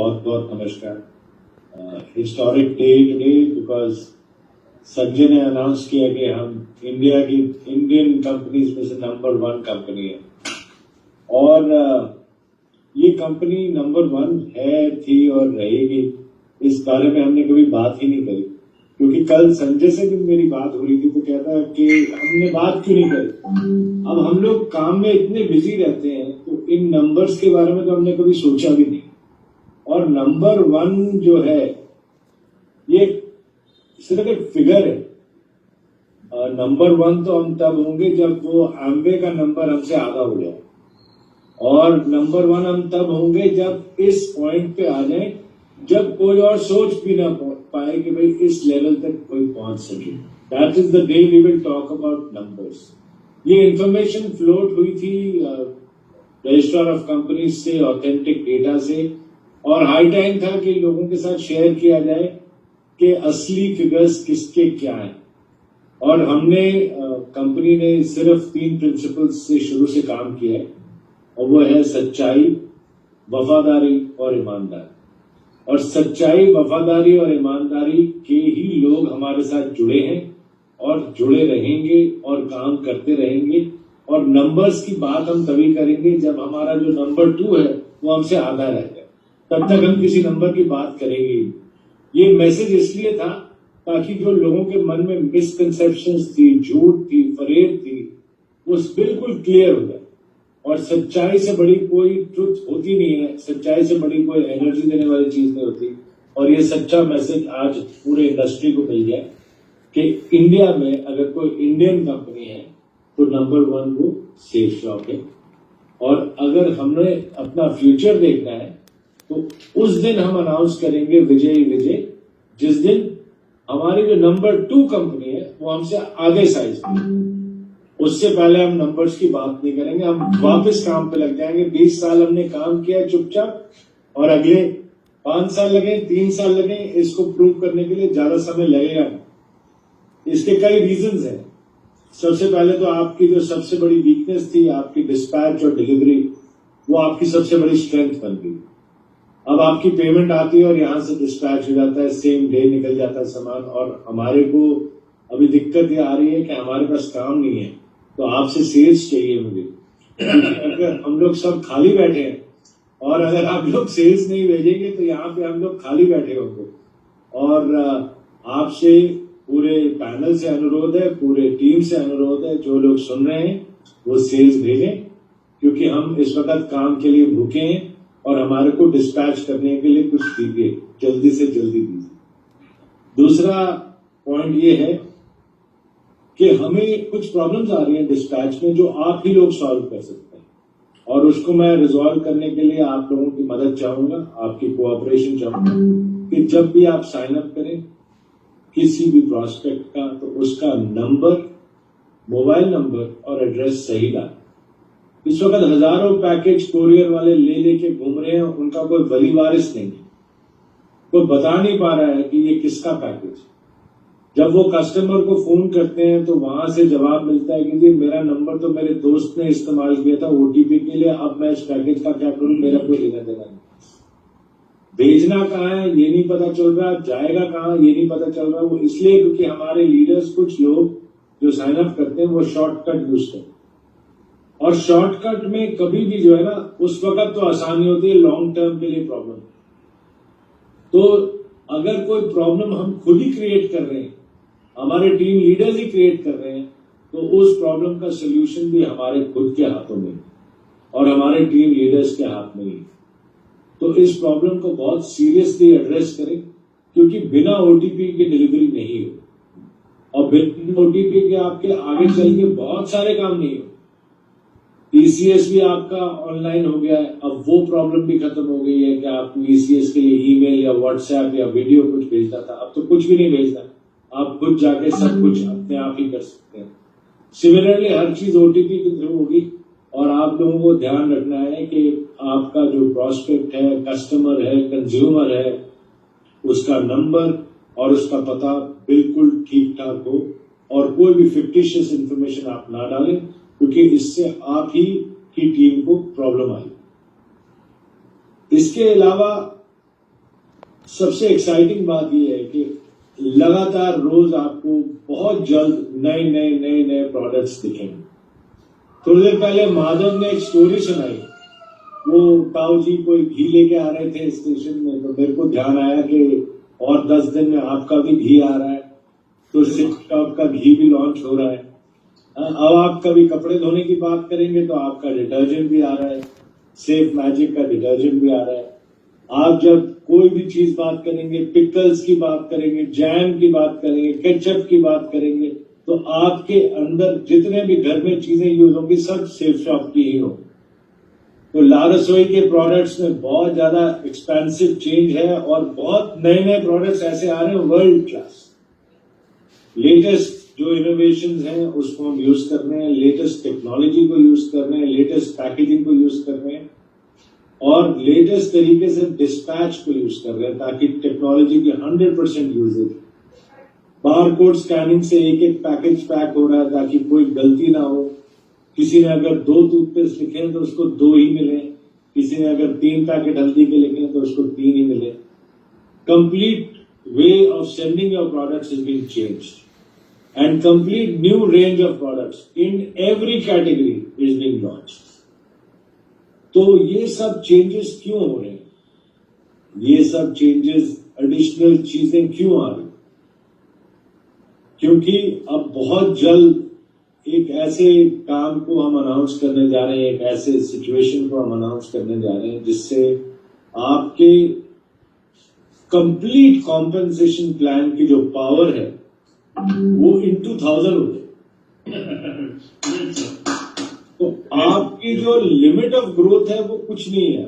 बहुत बहुत नमस्कार। Historic day today because Sanjay ने अनाउंस किया कि हम इंडियन कंपनीज में से नंबर 1 कंपनी है और ये कंपनी नंबर 1 है, थी और रहेगी। इस बारे में हमने कभी बात ही नहीं करी, क्योंकि कल संजय से भी मेरी बात हो रही थी तो कहता कि हमने बात क्यों नहीं करी। अब हम लोग काम में इतने बिजी रहते हैं तो इन नंबर्स के बारे में तो हमने कभी सोचा भी नहीं। और नंबर 1 जो है ये सिर्फ एक फिगर है। नंबर 1 तो हम तब होंगे जब वो एम्वे का नंबर हमसे आधा हो जाए, और नंबर 1 हम तब होंगे जब इस पॉइंट पे आ जाए जब कोई और सोच भी ना पाए कि भाई इस लेवल तक कोई पहुंच सके। That is the day we will talk about numbers. ये इंफॉर्मेशन फ्लोट हुई थी रजिस्ट्रार ऑफ कंपनीज से, ऑथेंटिक डेटा से, और हाई टाइम था कि लोगों के साथ शेयर किया जाए कि असली फिगर्स किसके क्या हैं। और हमने कंपनी ने सिर्फ 3 प्रिंसिपल्स से शुरू से काम किया है, और वो है सच्चाई, वफादारी और ईमानदारी। और सच्चाई, वफादारी और ईमानदारी के ही लोग हमारे साथ जुड़े हैं और जुड़े रहेंगे और काम करते रहेंगे। और नंबर्स की बात हम तभी करेंगे जब हमारा जो नंबर 2 है वो हमसे आधा रह जाए, तब तक हम किसी नंबर की बात करेंगे। ये मैसेज इसलिए था ताकि जो लोगों के मन में मिसकंसेप्शंस थी, झूठ थी, फरेब थी, वो बिल्कुल क्लियर हो जाए। और सच्चाई से बड़ी कोई ट्रुथ होती नहीं है, सच्चाई से बड़ी कोई एनर्जी देने वाली चीज नहीं होती। और ये सच्चा मैसेज आज पूरे इंडस्ट्री को मिल जाए कि इंडिया में अगर कोई इंडियन कंपनी है तो नंबर 1 वो सेफ शॉप है। और अगर हमने अपना फ्यूचर देखना है तो उस दिन हम अनाउंस करेंगे विजय, जिस दिन हमारी जो नंबर 2 कंपनी है वो हमसे आगे साइज की। उससे पहले हम नंबर्स की बात नहीं करेंगे, हम वापस काम पे लग जाएंगे। 20 साल हमने काम किया चुपचाप, और अगले 5 साल लगे, 3 साल लगे, इसको प्रूव करने के लिए ज्यादा समय लगेगा नहीं। इसके कई रीजंस हैं। सबसे पहले तो आपकी जो सबसे बड़ी वीकनेस थी, आपकी डिस्पैच और डिलीवरी, वो आपकी सबसे बड़ी स्ट्रेंथ बन गई। अब आपकी पेमेंट आती है और यहां से डिस्पैच हो जाता है, सेम डे निकल जाता है सामान। और हमारे को अभी दिक्कत ये आ रही है कि हमारे पास काम नहीं है, तो आपसे सेल्स चाहिए मुझे। अगर हम लोग सब खाली बैठे हैं और अगर आप लोग सेल्स नहीं भेजेंगे तो यहाँ पे हम लोग खाली बैठे होंगे। और आपसे पूरे पैनल से अनुरोध है, पूरे टीम से अनुरोध है, जो लोग सुन रहे हैं वो सेल्स भेजें, क्योंकि हम इस वक्त काम के लिए भूखे हैं और हमारे को डिस्पैच करने के लिए कुछ दीजिए, जल्दी से जल्दी दीजिए। दूसरा पॉइंट ये है कि हमें कुछ प्रॉब्लम्स आ रही हैं डिस्पैच में जो आप ही लोग सॉल्व कर सकते हैं, और उसको मैं रिजॉल्व करने के लिए आप लोगों की मदद चाहूंगा, आपकी कोऑपरेशन चाहूंगा कि जब भी आप साइन अप करें किसी भी प्रोस्पेक्ट का, तो उसका नंबर, मोबाइल नंबर और एड्रेस सही डालें। इस वक्त हजारों पैकेज कोरियर वाले ले लेके घूम रहे हैं, उनका कोई वली वारिस नहीं है, कोई बता नहीं पा रहा है कि ये किसका पैकेज। जब वो कस्टमर को फोन करते हैं तो वहां से जवाब मिलता है कि जी मेरा नंबर तो मेरे दोस्त ने इस्तेमाल किया था ओटीपी के लिए, अब मैं इस पैकेज का क्या करूं, मेरा कोई लेना देना नहीं। भेजना कहाँ है ये नहीं पता चल रहा, जाएगा कहाँ ये नहीं पता चल रहा। वो इसलिए क्योंकि हमारे लीडर्स, कुछ लोग जो साइन अप करते हैं वो शॉर्टकट यूज करते हैं, और शॉर्टकट में कभी भी जो है ना, उस वक्त तो आसानी होती है, लॉन्ग टर्म के लिए प्रॉब्लम। तो अगर कोई प्रॉब्लम हम खुद ही क्रिएट कर रहे हैं, हमारे टीम लीडर्स ही क्रिएट कर रहे हैं, तो उस प्रॉब्लम का सोल्यूशन भी हमारे खुद के हाथों में और हमारे टीम लीडर्स के हाथ में ही। तो इस प्रॉब्लम को बहुत सीरियसली एड्रेस करें, क्योंकि बिना ओटीपी की डिलीवरी नहीं हो, और बिना ओटीपी के आपके आगे चल के बहुत सारे काम नहीं हो। टीसीएस भी आपका ऑनलाइन हो गया है, अब वो प्रॉब्लम भी खत्म हो गई है कि आपको टीसीएस के लिए ईमेल या व्हाट्सएप या वीडियो कुछ भेजना था, अब तो कुछ भी नहीं भेजना, आप खुद जाके सब कुछ अपने आप ही कर सकते हैं। सिमिलरली हर चीज ओटीपी के थ्रू होगी, और आप लोगों को ध्यान रखना है कि आपका जो प्रोस्पेक्ट है, कस्टमर है, कंज्यूमर है, उसका नंबर और उसका पता बिल्कुल ठीक ठाक हो, और कोई भी फिक्टिशियस इंफॉर्मेशन आप ना डालें, क्योंकि इससे आप ही की टीम को प्रॉब्लम आई। इसके अलावा सबसे एक्साइटिंग बात यह है कि लगातार रोज आपको बहुत जल्द नए प्रोडक्ट्स दिखेंगे। थोड़ी देर पहले माधव ने एक स्टोरी सुनाई, वो ताऊ जी कोई घी लेके आ रहे थे स्टेशन में, तो मेरे को ध्यान आया कि और 10 दिन में आपका भी घी आ रहा है, तो सिर्फ शॉप का घी भी लॉन्च हो रहा है। अब आप कभी कपड़े धोने की बात करेंगे तो आपका डिटर्जेंट भी आ रहा है, सेफ मैजिक का डिटर्जेंट भी आ रहा है। आप जब कोई भी चीज बात करेंगे, पिकल्स की बात करेंगे, जैम की बात करेंगे, केचप की बात करेंगे, तो आपके अंदर जितने भी घर में चीजें यूज होंगी सब सेफ शॉप की ही होंगी। तो ला रसोई के प्रोडक्ट्स में बहुत ज्यादा एक्सपेंसिव चेंज है और बहुत नए प्रोडक्ट्स ऐसे आ रहे हैं वर्ल्ड क्लास। लेटेस्ट जो इनोवेशंस हैं उसको हम यूज कर रहे हैं, लेटेस्ट टेक्नोलॉजी को यूज कर रहे हैं, लेटेस्ट पैकेजिंग को यूज कर रहे हैं और लेटेस्ट तरीके से डिस्पैच को यूज कर रहे हैं ताकि टेक्नोलॉजी की 100% यूजेज। बारकोड स्कैनिंग से एक पैकेज पैक हो रहा है ताकि कोई गलती ना हो। किसी ने अगर 2 टूथपेस्ट लिखे हैं तो उसको 2 ही मिले, किसी ने अगर 3 पैकेट हल्दी के लिखे हैं तो उसको 3 ही मिले। Complete way of sending your products is being changed and complete new range of products in every category is being launched. तो ये सब चेंजेस क्यों हो रहे हैं, ये सब चेंजेस एडिशनल चीजें क्यों आ रही? क्योंकि अब बहुत जल्द एक ऐसे काम को हम अनाउंस करने जा रहे हैं, एक ऐसे सिचुएशन को हम अनाउंस करने जा रहे हैं जिससे आपके कंप्लीट कॉम्पेंसेशन प्लान की जो पावर है वो into 1000 हो जाए। तो आपकी जो लिमिट ऑफ ग्रोथ है वो कुछ नहीं है,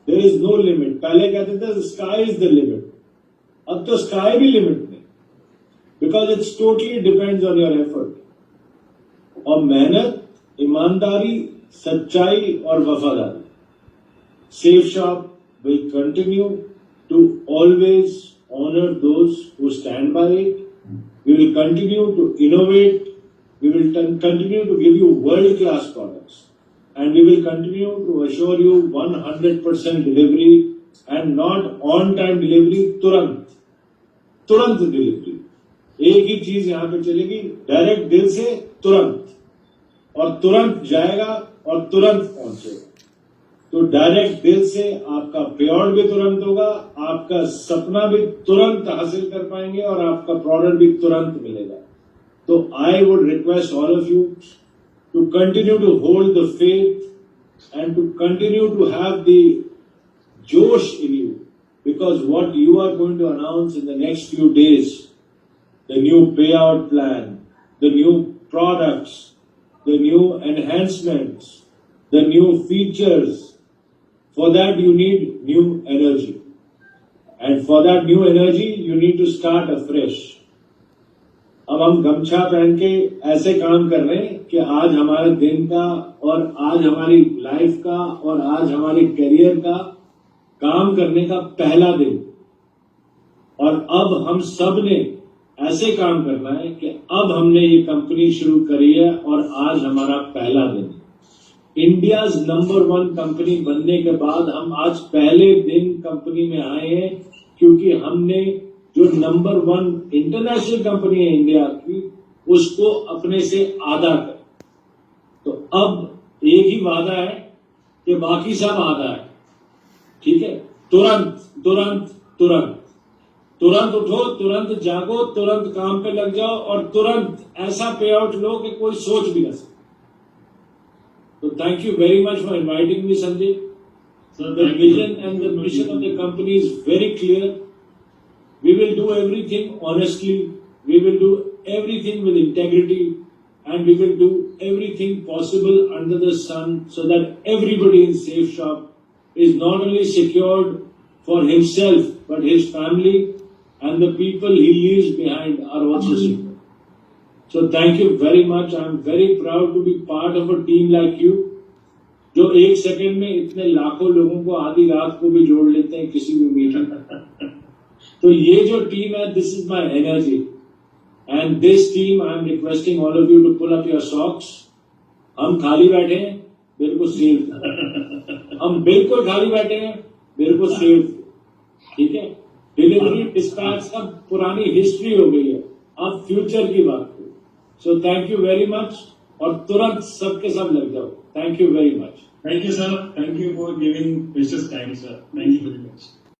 देयर इज नो लिमिट। पहले कहते थे स्काई इज द लिमिट, अब तो स्काई भी लिमिट नहीं, because it's totally depends on your effort. और मेहनत, ईमानदारी, सच्चाई और वफादारी। Safe Shop will continue to always honour those who stand by it. We will continue to innovate, we will continue to give you world class products and we will continue to assure you 100% delivery and not on time delivery, तुरंत delivery. एक ही चीज यहां पे चलेगी, direct दिल से तुरंत, और तुरंत जाएगा और तुरंत पहुंचेगा। तो डायरेक्ट दिल से आपका पे आउट भी तुरंत होगा, आपका सपना भी तुरंत हासिल कर पाएंगे और आपका प्रोडक्ट भी तुरंत मिलेगा। So I would request all of you to continue to hold the faith and to continue to have the josh in you, because what you are going to announce in the next few days, the new payout plan, the new products, the new enhancements, the new features, for that you need new energy. And for that new energy, you need to start afresh. अब हम गमछा पहन के ऐसे काम कर रहे हैं कि आज हमारे दिन का और आज हमारी लाइफ का और आज हमारे करियर का काम करने का पहला दिन, और अब हम सब ने ऐसे काम करना है कि अब हमने ये कंपनी शुरू करी है और आज हमारा पहला दिन। इंडियाज नंबर 1 कंपनी बनने के बाद हम आज पहले दिन कंपनी में आए हैं, क्योंकि हमने जो नंबर 1 इंटरनेशनल कंपनी है इंडिया की, उसको अपने से आधा कर। तो अब एक ही वादा है कि बाकी सब आधा है, ठीक है? तुरंत तुरंत तुरंत तुरंत उठो, तुरंत जागो, तुरंत काम पे लग जाओ और तुरंत ऐसा पे आउट लो कि कोई सोच भी ना सके। तो thank you very much for inviting me Sandeep. So the vision and the mission of the company is very clear. We will do everything honestly, we will do everything with integrity, and we will do everything possible under the sun so that everybody in Safe Shop is not only secured for himself, but his family and the people he leaves behind are also secure. So thank you very much. I am very proud to be part of a team like you, जो 1 second में इतने लाखों लोगों को आधी रात को भी जोड़ लेते हैं किसी भी मीटिंग में। तो ये जो टीम है, this is my energy, and this team I am requesting all of you to pull up your socks. हम खाली बैठे हैं, मेरे को सेव हम बिल्कुल खाली बैठे हैं, मेरे को सेव, ठीक है? डिलीवरी डिस्पैच सब पुरानी हिस्ट्री हो गई है, अब फ्यूचर की बात करो। So thank you very much, और तुरंत सबके सब लग जाओ। Thank you very much. Thank you, sir. Thank you for giving precious time, sir. Thank you very much.